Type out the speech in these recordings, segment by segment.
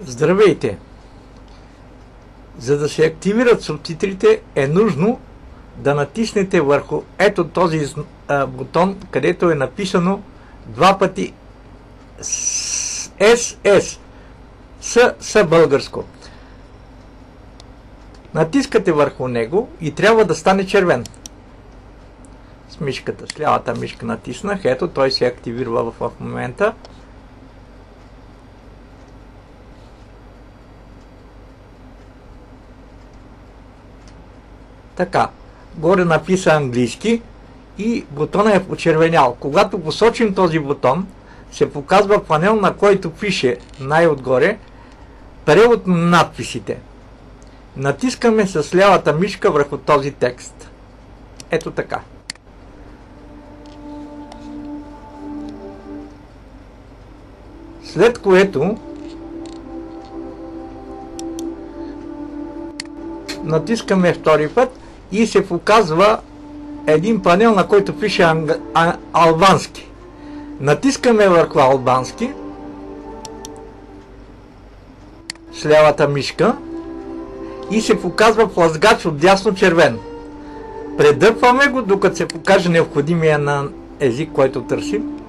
Здравейте! За да се активират субтитрите е нужно да натиснете върху ето този бутон, където е написано два пъти SS с българско. Натискате върху него и трябва да стане червен. С мишката, с лявата мишка натиснах, ето той се активира в момента. Така, горе написа английски и бутона е почервенял. Когато посочим този бутон, се показва панел, на който пише най-отгоре превод на надписите. Натискаме с лявата мишка върху този текст. Ето така. След което натискаме втори път и се показва един панел, на който пише албански. Натискаме върху албански с лявата мишка и се показва плъзгач от дясно червен. Предърпваме го, докато се покаже необходимия на език, който търсим.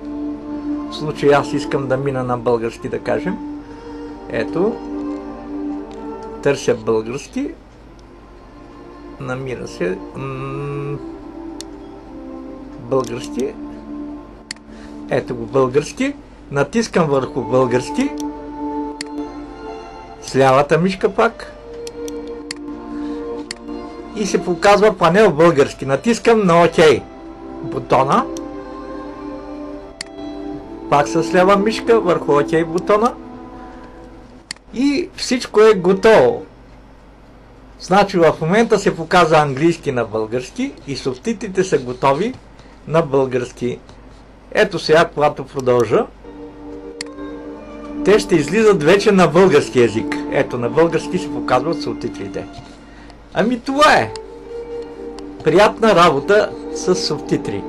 В случай аз искам да мина на български, да кажем. Ето. Търся български. Намира се български. Ето го български. Натискам върху български. С лявата мишка пак. И се показва панел български. Натискам на ОК бутона. Пак с лява мишка върху ОК бутона. И всичко е готово. Значи в момента се показва английски на български и субтитрите са готови на български. Ето сега, когато продължа, те ще излизат вече на български език. Ето, на български се показват субтитрите. Ами това е. Приятна работа с субтитри.